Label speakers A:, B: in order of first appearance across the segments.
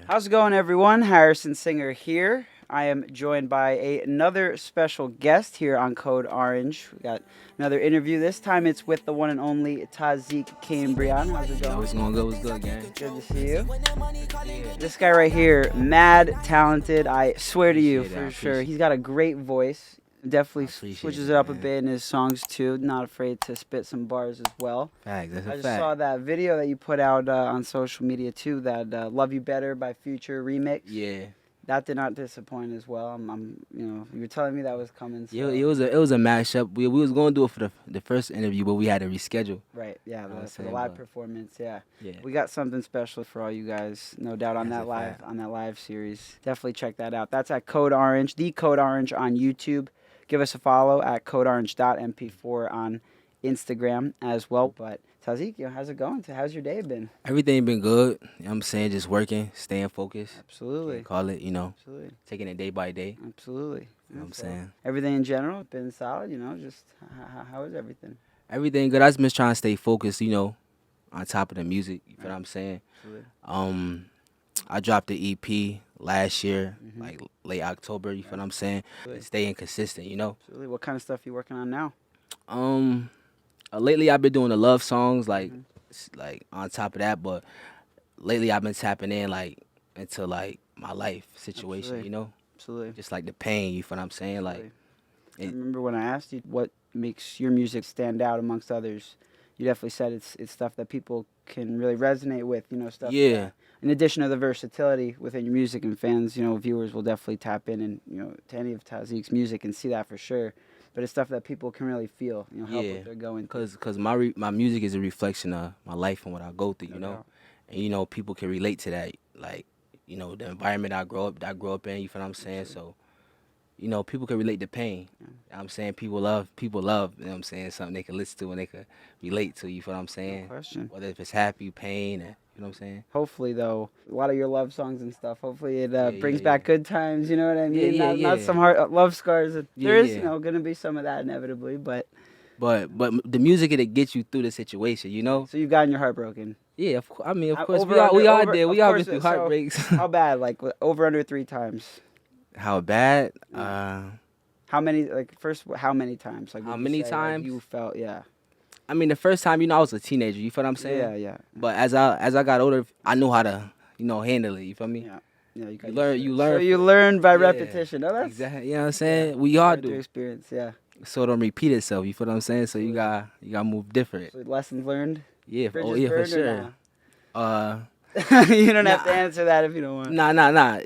A: How's it going, everyone? Harrison Singer here. I am joined by another special guest here on Code Orange. We got another interview. This time it's with the one and only Tozziek Kabreyon. How's it going?
B: Yo, it's gonna go. It's good, gang.
A: Good to see you. This guy right here, mad talented. I swear to you,
B: Appreciate it, I
A: for sure.
B: appreciate
A: He's got a great voice. Definitely
B: appreciate
A: switches
B: it,
A: it up a
B: man.
A: bit in his songs too. Not afraid to spit some bars as well.
B: Facts. That's
A: I
B: a
A: just
B: fact.
A: saw that video that you put out on social media too. That "Love You Better" by Future remix.
B: Yeah.
A: That did not disappoint as well. You were telling me that was coming. So.
B: Yeah, it was a mashup. We was gonna do it for the first interview, but we had to reschedule.
A: Right. Yeah.
B: I was
A: For the
B: saying,
A: live
B: but-
A: performance. Yeah.
B: Yeah.
A: We got something special for all you guys, no doubt on
B: That's
A: that
B: a
A: live
B: fact.
A: series. Definitely check that out. That's at Code Orange, the Code Orange on YouTube. Give us a follow at codeorange.mp4 on Instagram as well. But Tozziek, how's it going? How's your day been?
B: Everything been good. You know what I'm saying, just working, staying focused.
A: Absolutely.
B: Can't call it,
A: Absolutely.
B: taking it day by day.
A: Absolutely.
B: You know what I'm
A: So,
B: saying?
A: everything in general been solid. Just how is everything?
B: Everything good. I just been trying to stay focused. On top of the music. You feel what I'm saying?
A: Absolutely.
B: I dropped the EP last year,
A: Mhm.
B: like late October. You feel what I'm saying?
A: Absolutely.
B: Staying consistent.
A: Absolutely. What kind of stuff you working on now?
B: Um, lately I've been doing the love songs,
A: Mhm.
B: like on top of that. But lately I've been tapping in into my life situation.
A: Absolutely. Absolutely.
B: Just like the pain. You feel what I'm saying?
A: Absolutely. I
B: it-
A: remember when I asked you what makes your music stand out amongst others. You definitely said it's stuff that people can really resonate with. Stuff.
B: Yeah.
A: That, in addition to the versatility within your music, and fans, viewers will definitely tap in and to any of Tozziek's music and see that for sure. But it's stuff that people can really feel. Help
B: Yeah.
A: what they're going through.
B: Cause my music is a reflection of my life and what I go through.
A: No doubt.
B: And people can relate to that. The environment I grow up in. You feel what I'm saying?
A: Absolutely.
B: So. People can relate to pain.
A: Yeah.
B: You know what I'm saying? People love, you know what I'm saying? Something they can listen to and they can relate to, you feel what I'm
A: No
B: saying?
A: question.
B: Whether if it's happy, pain, and, you know what I'm saying?
A: Hopefully, though, a lot of your love songs and stuff. Hopefully, it
B: Yeah,
A: brings
B: yeah,
A: back
B: yeah.
A: good times. You know what I mean?
B: Yeah,
A: Not
B: yeah.
A: some hard love scars.
B: Yeah,
A: There is,
B: yeah.
A: gonna be some of that inevitably. But
B: But the music it'll get you through the situation.
A: so you've gotten your heart broken.
B: Yeah, of course. I mean, of
A: How-
B: course,
A: over,
B: we all
A: under- over-
B: did.
A: of
B: We all been
A: course,
B: through
A: so
B: heartbreaks.
A: How bad? Like over under 3 times.
B: How bad?
A: How many? Like first, how many times? Like
B: How
A: would you
B: many
A: say, like,
B: times?
A: you felt? Yeah.
B: I mean, the first time, I was a teenager. You feel what I'm saying?
A: Yeah. Yeah.
B: But as I got older, I knew how to, handle it. You feel me?
A: Yeah. Yeah. You, got
B: You learn-
A: used to
B: you
A: it.
B: learn
A: So you
B: from-
A: learn by
B: Yeah,
A: repetition. Oh, that's
B: Exactly. You know what I'm saying?
A: yeah,
B: We all
A: learn through
B: do.
A: experience. Yeah.
B: So it don't repeat itself. You feel what I'm saying? So you got to move different.
A: So lessons learned.
B: Yeah.
A: Bridges
B: Yeah, for
A: burned or
B: sure.
A: nah?
B: Uh,
A: You don't have to
B: Nah.
A: answer that if you don't want.
B: nah.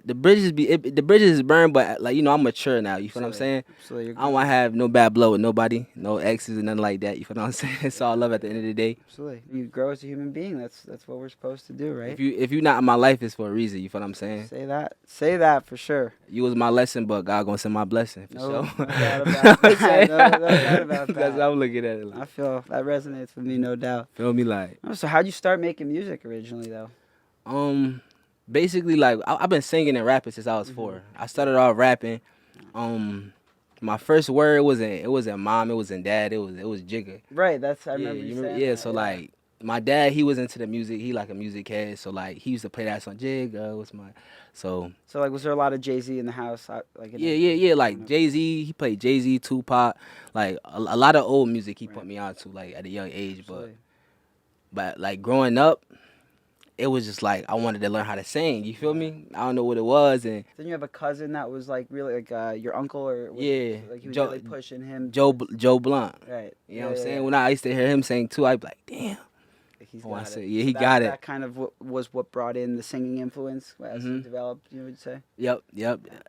B: The bridges is burned, but I'm mature now. You feel what I'm saying?
A: Absolutely.
B: I don't want to have no bad blood with nobody, no exes and nothing like that. You feel what I'm saying? It's all love at the end of the day.
A: Absolutely. You grow as a human being. That's what we're supposed to do, right?
B: If you not in my life, it's for a reason. You feel what I'm saying?
A: Say that. Say that for sure.
B: You was my lesson, but God gonna send my blessing for
A: No,
B: sure.
A: no doubt about that. No doubt about
B: That's
A: that.
B: how I'm looking at it.
A: I feel that resonates with me, no doubt.
B: Feel me, like.
A: Oh, so how'd you start making music originally, though?
B: Basically, I've been singing and rapping since I was 4. I started off rapping. My first word it wasn't mom, it wasn't dad, it was Jigga.
A: Right. I
B: Yeah,
A: remember you saying
B: yeah.
A: that,
B: So my dad, he was into the music. He like a music head. So he used to play that song, Jigga. What's my so.
A: So was there a lot of Jay-Z in the house?
B: Yeah. Like Jay-Z, he played Jay-Z, Tupac, like a lot of old music he put
A: Right.
B: me on to at a young age.
A: Absolutely.
B: But growing up, it was just I wanted to learn how to sing. You feel me? I don't know what it was, and
A: Then you have a cousin that was really your uncle, or
B: Yeah,
A: he was
B: Joe-
A: really pushing him.
B: Joe Blunt.
A: Right.
B: You know what I'm saying? When I used to hear him sing too, I'd be like, damn.
A: He's
B: Oh, I
A: got
B: see.
A: it.
B: Yeah,
A: So
B: he
A: that,
B: got it.
A: That kind of was what brought in the singing influence as you
B: Mhm.
A: developed. You would say.
B: Yep.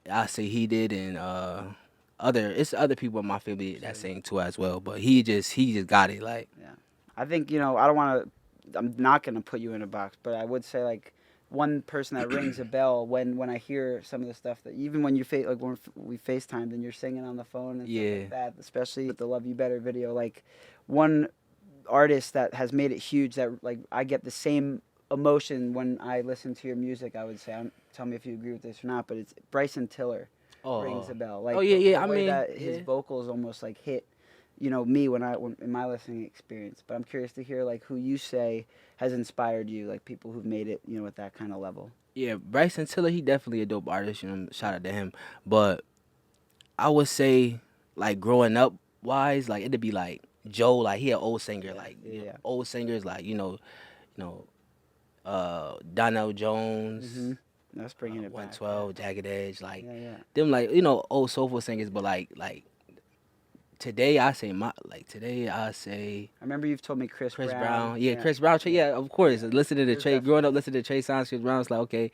B: I say he did, and other people in my family that sing too as well. But he just got it.
A: I think I don't want to. I'm not gonna put you in a box, but I would say one person that rings a bell when I hear some of the stuff that even when you when we FaceTimed and you're singing on the phone and stuff
B: Yeah.
A: like that, especially with the "Love You Better" video, one artist that has made it huge that I get the same emotion when I listen to your music. I would say, tell me if you agree with this or not, but it's Bryson Tiller.
B: Oh,
A: Rings a bell.
B: Oh, yeah.
A: The
B: I
A: way
B: mean,
A: that his
B: yeah.
A: vocals almost hit me when in my listening experience. But I'm curious to hear like who you say has inspired you, like people who've made it, at that kind of level.
B: Yeah, Bryson Tiller, he definitely a dope artist. Shout out to him. But I would say, like growing up wise, like it'd be like Joe, like he an old singer, like
A: Yeah.
B: old singers, like Donnell Jones,
A: That's bringing it back.
B: 112, Jagged Edge, like
A: Yeah.
B: them, like old soulful singers. But like today, I say
A: I remember you've told me Chris Brown.
B: Yeah, Chris Brown. Yeah, of course. Listening to
A: There's
B: Trey, growing up
A: definitely-
B: listening to Trey Songz, Chris Brown was like, okay,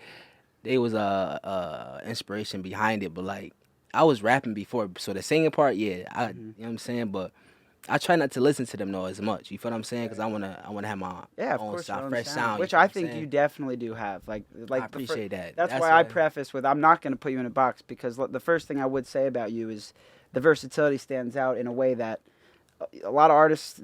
B: they was a inspiration behind it. But like I was rapping before, so the singing part, yeah, you know what I'm saying. But I try not to listen to them though as much. You feel what I'm saying? Because I wanna have my
A: of
B: own
A: course, your
B: sound,
A: own
B: fresh sound.
A: which
B: you know
A: I
B: what I'm
A: think
B: saying?
A: you definitely do have. Like
B: I appreciate that.
A: That's why I preface with I'm not going to put you in a box because the first thing I would say about you is the versatility stands out in a way that a lot of artists,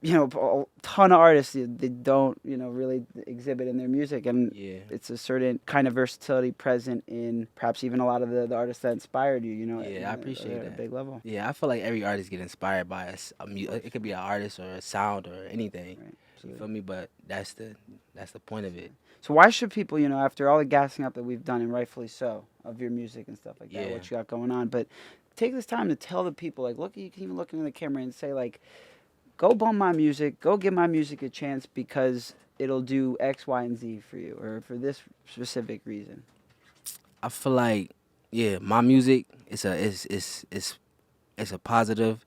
A: a ton of artists, they don't, really exhibit in their music, and
B: Yeah.
A: it's a certain kind of versatility present in perhaps even a lot of the artists that inspired you.
B: Yeah, I appreciate
A: at
B: that.
A: a big level.
B: Yeah, I feel like every artist get inspired by it could be an artist or a sound or anything.
A: Right.
B: You feel me? But that's the point of it.
A: So why should people, after all the gassing up that we've done, and rightfully so, of your music and stuff like that,
B: Yeah.
A: what you got going on, but take this time to tell the people, like, look, you can even look into the camera and say, like, go bump my music, go give my music a chance because it'll do X, Y, and Z for you, or for this specific reason.
B: I feel like, yeah, my music it's a positive.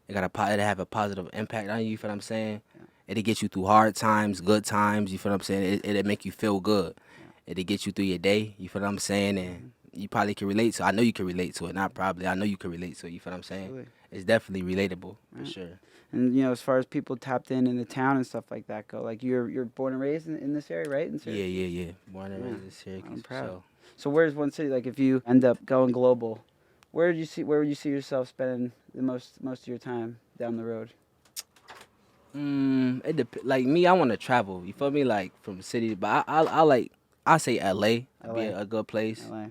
B: It have a positive impact on you. You feel what I'm saying?
A: Yeah.
B: It'll get you through hard times, good times. You feel what I'm saying? It'll make you feel good.
A: Yeah.
B: It'll get you through your day. You feel what I'm saying? And you probably can relate to. I know you can relate to it. Not probably. I know you can relate to it. You feel what I'm saying?
A: Absolutely.
B: It's definitely relatable for
A: Right.
B: sure.
A: And as far as people tapped in the town and stuff like that go, like you're born and raised in this area, right? In Syracuse?
B: Yeah. Born and raised in Syracuse.
A: I'm proud.
B: So.
A: So where's one city, like if you end up going global, where would you see yourself spending the most of your time down the road?
B: Like me, I want to travel. You feel me? Like from city, but I say LA would be a good place.
A: LA.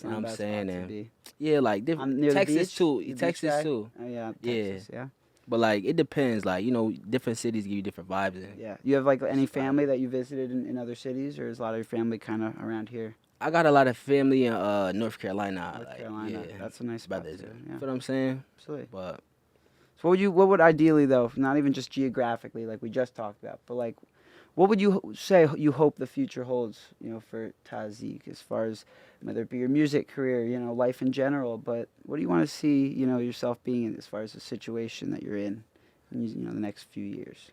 B: You know what I'm saying? And
A: Yeah,
B: like
A: near
B: different
A: the
B: Texas
A: beach?
B: too.
A: The beach
B: Texas
A: guy?
B: too.
A: Oh yeah,
B: Yeah.
A: Texas, yeah.
B: But like it depends. Like different cities give you different vibes. And
A: Yeah. You have like any family that you visited in other cities, or is a lot of your family kind of around here?
B: I got a lot of family in North Carolina.
A: North Carolina.
B: Yeah,
A: That's a nice spot
B: brothers.
A: too,
B: You
A: yeah.
B: feel what I'm saying?
A: Absolutely.
B: But
A: So what would ideally though, not even just geographically like we just talked about, but like what would you say you hope the future holds, for Tozziek as far as whether it be your music career, life in general, but what do you want to see, yourself being in as far as the situation that you're in the next few years?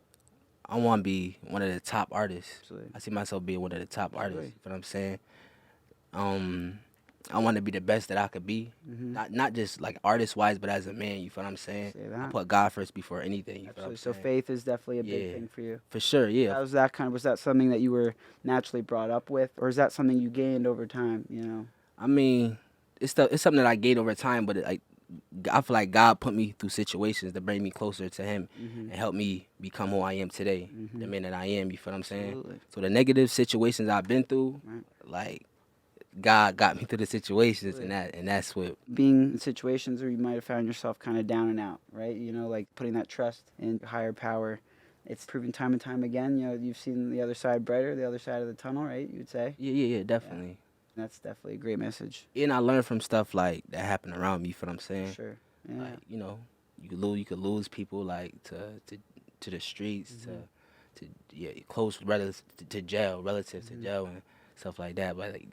B: I want to be one of the top artists.
A: Absolutely.
B: I see myself being one of the top artists.
A: Absolutely.
B: You feel what I'm saying? I want to be the best that I could be. Not just like artist wise, but as a man. You feel what I'm saying?
A: Say that.
B: I put God first before anything. You feel what
A: Absolutely.
B: I'm
A: So
B: saying?
A: faith is definitely a big
B: Yeah.
A: thing for you.
B: For sure, yeah.
A: Was that something that you were naturally brought up with, or is that something you gained over time?
B: I mean, it's something that I gained over time, but I feel like God put me through situations to bring me closer to Him and help me become who I am today, the man that I am. You feel what I'm saying?
A: Absolutely.
B: So the negative situations I've been through,
A: Right.
B: like God got me through the situations, and that's what.
A: Being in situations where you might have found yourself kind of down and out, right? Like putting that trust in higher power. It's proven time and time again. You've seen the other side brighter, the other side of the tunnel, right? You would say.
B: Yeah, definitely.
A: That's definitely a great message.
B: And I learned from stuff like that happened around me. You feel what I'm
A: For
B: saying?
A: sure. Yeah.
B: Like you could lose people like to the streets, to close relatives to jail, relatives to jail and stuff like that. But like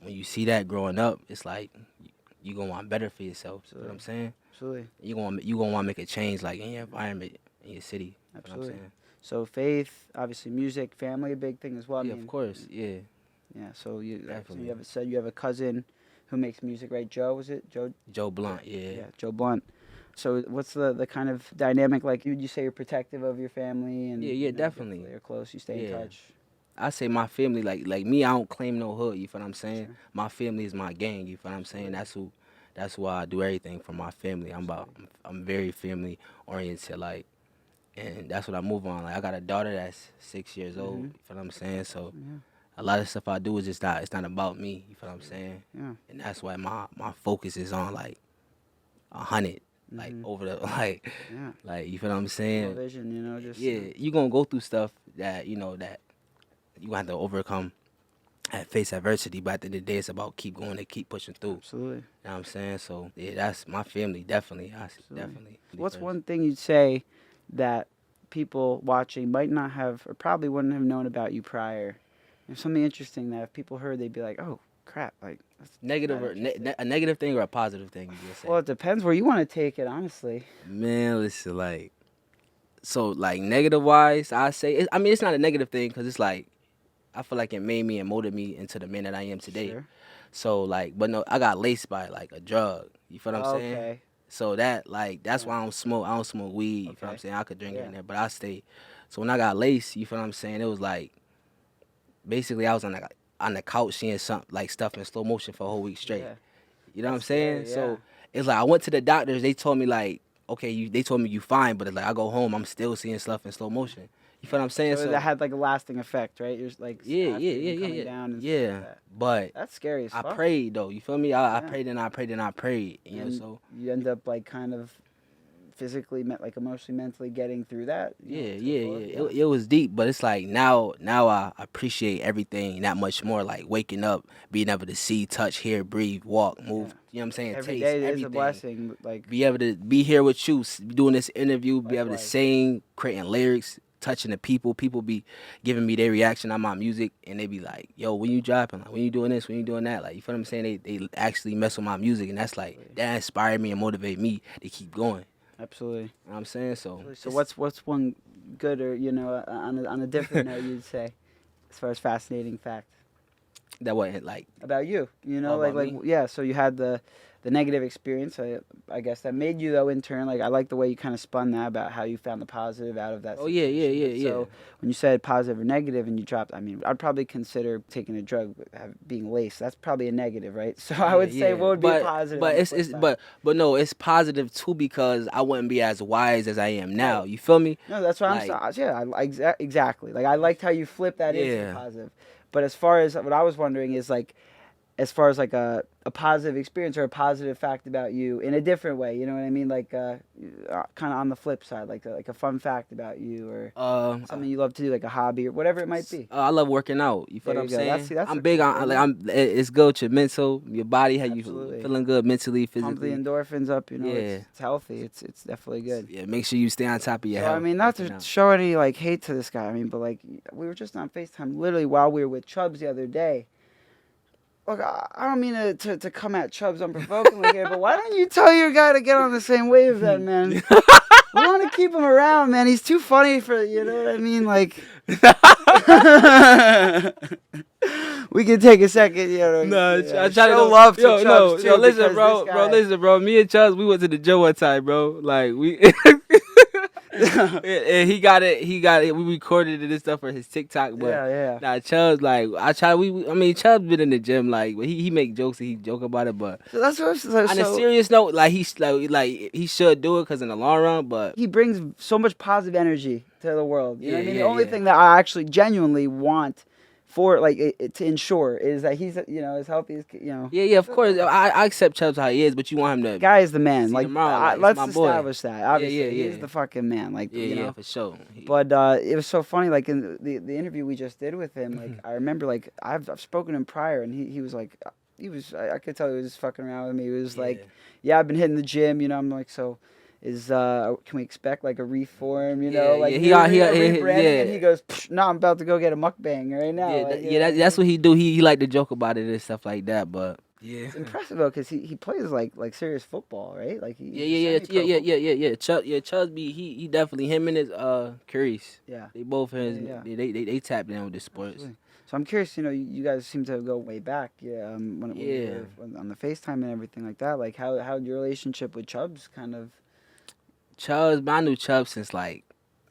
B: when you see that growing up, it's like you gonna want better for yourself. You know what I'm saying?
A: Absolutely.
B: You gonna want to make a change like in your environment, in your city. You know what I'm
A: Absolutely.
B: saying?
A: So faith, obviously music, family, a big thing as well.
B: Yeah, of course. Yeah.
A: Yeah. So you
B: Definitely.
A: you have a cousin who makes music, right? Joe, was it Joe?
B: Joe Blunt. Yeah.
A: Yeah, Joe Blunt. So what's the kind of dynamic like? Would you say you're protective of your family and
B: Yeah, definitely.
A: You're close. You stay in
B: Yeah.
A: touch.
B: I say my family, like me, I don't claim no hood. You feel what I'm saying?
A: Sure.
B: My family is my gang. You feel what I'm saying? That's why I do everything for my family. I'm very family oriented, like, and that's what I move on. Like I got a daughter that's 6 years old. You feel what I'm saying? So
A: Yeah.
B: a lot of stuff I do is just not. It's not about me. You feel what I'm saying?
A: Yeah.
B: And that's why my focus is on like 100. like
A: Mhm.
B: over the
A: Yeah.
B: like you feel what I'm
A: Tunnel
B: saying?
A: vision, just
B: Yeah, you gonna go through stuff that that you gonna have to overcome and face adversity. But at the end of the day, it's about keep going and keep pushing through.
A: absolutely.
B: You know what I'm saying? So yeah, that's my family definitely.
A: Absolutely.
B: Definitely.
A: What's
B: First.
A: one thing you'd say that people watching might not have, or probably wouldn't have known about you prior? There's something interesting that if people heard, they'd be like, "Oh, crap!" Like that's
B: Negative
A: not
B: or
A: interesting.
B: a negative thing or a positive thing? You just say.
A: Well, it depends where you want to take it, honestly.
B: Man, listen, like so, like negative wise, I say. I mean, it's not a negative thing because it's like I feel like it made me and molded me into the man that I am today.
A: Sure.
B: So like, but no, I got laced by like a drug. You feel what I'm saying?
A: Okay.
B: So that that's
A: Yeah.
B: why I don't smoke. I don't smoke weed. You feel what I'm
A: Okay.
B: saying? I could drink here
A: Yeah.
B: and there, but I stay. So when I got laced, you feel what I'm saying? It was like basically I was on the couch seeing something like stuff in slow motion for a whole week straight.
A: Yeah.
B: You know what I'm
A: That's
B: saying?
A: scary,
B: So
A: yeah.
B: it's like I went to the doctors. They told me like, okay, they told me you fine, but it's like I go home, I'm still seeing stuff in slow motion. You feel what I'm saying?
A: So that had like a lasting effect, right? You're just, like coming down and stuff
B: yeah.
A: like that.
B: But
A: That's scary as
B: I
A: fuck.
B: prayed though. You feel me? I
A: Yeah.
B: prayed and I prayed and I prayed. You know,
A: And
B: so
A: you end up like kind of physically, like emotionally, mentally getting through that.
B: It was deep, but it's like now I appreciate everything that much more. Like waking up, being able to see, touch, hear, breathe, walk, move.
A: Yeah.
B: You know what I'm saying?
A: Every
B: Taste
A: day is
B: everything.
A: a blessing. Like
B: Be able to be here with you, doing this interview, be able to
A: Likewise.
B: sing, creating lyrics, touching the people. People be giving me their reaction on my music, and they be like, "Yo, when you dropping? Like, when you doing this? When you doing that?" Like, you feel what I'm saying? They actually mess with my music, and that's like that inspired me and motivate me to keep going.
A: absolutely.
B: You know what I'm saying? So
A: What's one good or on a different note you'd say as far as fascinating fact
B: that wasn't like
A: about you?
B: about me?
A: Yeah. So you had the negative experience. I guess that made you though in turn. Like I like the way you kind of spun that about how you found the positive out of that.
B: Oh
A: situation.
B: yeah.
A: So when you said positive or negative and you dropped, I mean, I'd probably consider taking a drug being laced. That's probably a negative, right? So I would say what would be a positive.
B: But
A: on the
B: it's
A: flip
B: it's
A: side?
B: but no, it's positive too because I wouldn't be as wise as I am now.
A: Right.
B: You feel me?
A: No, that's what
B: Like,
A: I'm saying. Yeah, exactly. Like I liked how you flipped that into the
B: Yeah.
A: positive. But as far as what I was wondering is like, as far as like a positive experience or a positive fact about you in a different way, you know what I mean? Like kind of on the flip side, like a fun fact about you or something you love to do, like a hobby or whatever it might be.
B: I love working out. You feel
A: There
B: what
A: you
B: I'm
A: go.
B: saying?
A: That's
B: I'm
A: a
B: big
A: cool
B: on
A: thing.
B: it's good with your mental, your body, how
A: Absolutely.
B: you feeling good mentally,
A: Pump the
B: physically.
A: endorphins up,
B: Yeah.
A: it's healthy. It's definitely good.
B: Yeah, make sure you stay on top of your
A: So
B: health.
A: I mean, not
B: working
A: to
B: out.
A: show any like hate to this guy. I mean, but like we were just on FaceTime literally while we were with Chubbs the other day. Look, I don't mean to come at Chubbs unprovokingly here, but why don't you tell your guy to get on the same wave then, man? We want to keep him around, man. He's too funny for, you know what I mean? Like, we can take a second,
B: I try to
A: show
B: know,
A: love to
B: yo,
A: Chubbs,
B: no,
A: too,
B: listen,
A: because
B: bro,
A: this guy...
B: listen, bro. Me and Chubbs, we went to the Joe one time, bro. Like we, and he got it. We recorded it and stuff for his TikTok, but
A: Yeah.
B: nah, Chubbs, like I mean, Chubbs been in the gym, like he make jokes and he joke about it, but
A: So that's what
B: on a serious note, like he's like he should do it because in the long run, but
A: he brings so much positive energy to the world. You know what I mean?
B: Yeah,
A: The only thing that I actually genuinely want for like to ensure is that he's as healthy as
B: yeah, of course, I accept Chubbs how he is, but you want him to
A: guy is the man.
B: see
A: Like,
B: him around, like, it's
A: let's
B: my boy.
A: establish that. Obviously,
B: yeah.
A: he's the fucking man. Like,
B: Yeah, for sure.
A: But it was so funny. Like in the interview we just did with him, like I remember, like I've spoken to him prior, and he was like, I could tell he was just fucking around with me. He was like, yeah, I've been hitting the gym. I'm like, so is can we expect like a reform? Like rebranding? And he goes, no, I'm about to go get a mukbang right now.
B: That's what he do. He like to joke about it and stuff like that, but. Yeah,
A: it's impressive though, cause he plays like serious football, right? Like
B: yeah. Chubbs he definitely him and his Kreinces.
A: Yeah.
B: They both they tapped in with the sports.
A: Absolutely. So I'm curious, you guys seem to go way back, when we were on the FaceTime and everything like that. Like how your relationship with Chubbs kind of.
B: Chubbs, I knew Chubbs since like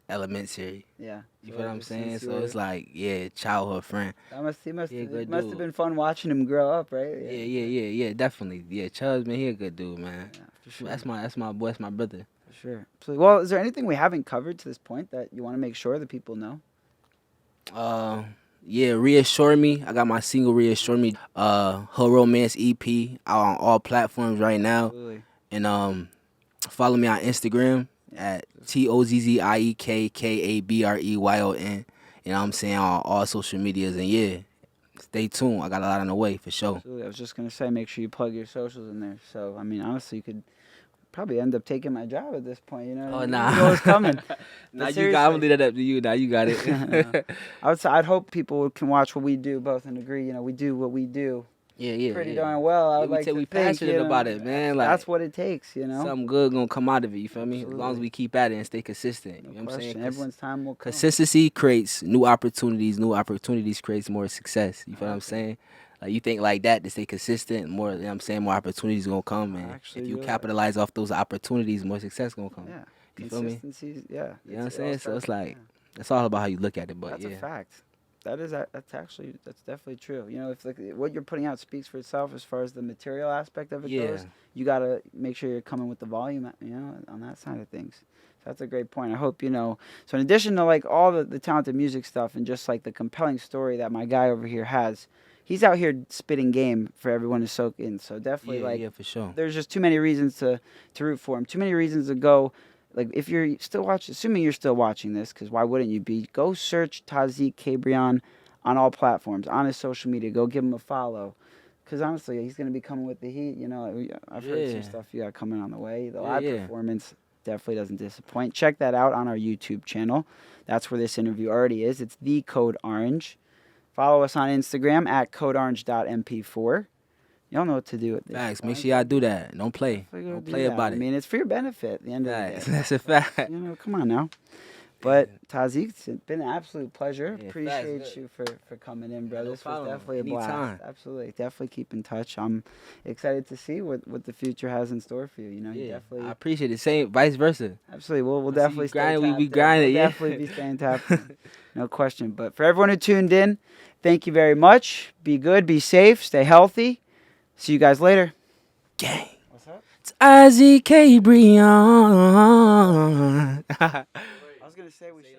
B: elementary.
A: Yeah.
B: You feel what I'm saying? So it's like childhood friend.
A: It must have been fun watching him grow up, right?
B: Yeah, definitely. Yeah, Chubbs, man, he a good dude, man.
A: Yeah, for sure.
B: That's my boy, that's my brother.
A: For sure. So, well, is there anything we haven't covered to this point that you want to make sure that people know?
B: Yeah, Reassure Me. I got my single Reassure Me. Her Romance EP out on all platforms right now.
A: Absolutely.
B: And Follow me on Instagram at TOZZIEKKABREYON. You know what I'm saying? On all social medias. And yeah, stay tuned. I got a lot on the way for sure.
A: Absolutely. I was just gonna say, make sure you plug your socials in there. So I mean, honestly, you could probably end up taking my job at this point. You know,
B: Oh,
A: you
B: nah.
A: know what's coming.
B: Now
A: But
B: you got, I'm gonna
A: seriously.
B: leave that up to you. Now you got it.
A: I'd hope people can watch what we do both and agree. You know, we do what we do
B: yeah.
A: pretty darn well. I
B: Yeah,
A: would like to
B: we
A: think,
B: passionate
A: you know,
B: about it, man.
A: that's
B: Like,
A: what it takes. You know,
B: something good gonna come out of it. You feel me? As long as
A: Absolutely.
B: we keep at it and stay consistent. You
A: no
B: know what I'm
A: question.
B: saying?
A: Everyone's time will come.
B: Consistency creates new opportunities. New opportunities creates more success. You feel what I'm
A: Okay.
B: saying? Like, you think like that to stay consistent, more, you know what I'm saying, more opportunities gonna come, and
A: Actually,
B: if you
A: you're right.
B: capitalize off those opportunities, more success gonna come.
A: Yeah,
B: You feel me?
A: consistency. Yeah,
B: You know what I'm
A: it all
B: saying? So
A: starts-
B: it's like,
A: yeah.
B: it's all about how you look at it. But
A: That's
B: yeah,
A: a fact. That's definitely true. You know, if like what you're putting out speaks for itself as far as the material aspect of it
B: yeah,
A: goes, you gotta make sure you're coming with the volume. You know, on that side of things. So that's a great point. I hope you know. So in addition to like all the talented music stuff and just like the compelling story that my guy over here has, he's out here spitting game for everyone to soak in. So definitely like
B: yeah, for sure.
A: there's just too many reasons to root for him. Too many reasons to go. Like if you're still watching, assuming you're still watching this, because why wouldn't you be? Go search Tozziek Kabreyon on all platforms, on his social media. Go give him a follow, because honestly, he's gonna be coming with the heat. You know, I've heard some
B: Yeah.
A: stuff you got coming on the way. The
B: Yeah,
A: live
B: yeah.
A: performance definitely doesn't disappoint. Check that out on our YouTube channel. That's where this interview already is. It's the Code Orange. Follow us on Instagram at codeorange.mp4. Y'all know what to do at this
B: Facts. Make
A: point.
B: sure y'all do that. Don't play.
A: Definitely go
B: Don't
A: do
B: play
A: that.
B: about
A: I
B: it.
A: mean, it's for your benefit at the end
B: Facts.
A: of the day.
B: That's a fact.
A: You know, come on now. But Tozziek, it's been an absolute pleasure.
B: Yeah,
A: Appreciate
B: facts.
A: you for coming in, brother.
B: No
A: This was
B: problem.
A: definitely a blast.
B: Anytime.
A: Absolutely. Definitely keep in touch. I'm excited to see what the future has in store for you. You know, you
B: Yeah,
A: definitely
B: I appreciate it. Same, vice versa.
A: absolutely we'll
B: I see you
A: definitely stay
B: grinding, we
A: tapped in.
B: grinding,
A: We'll
B: yeah.
A: definitely be staying tapped in. No question. But for everyone who tuned in, thank you very much. Be good, be safe, stay healthy. See you guys later.
B: Gang.
A: What's up?
B: Tozziek Kabreyon.
A: I was gonna say we should.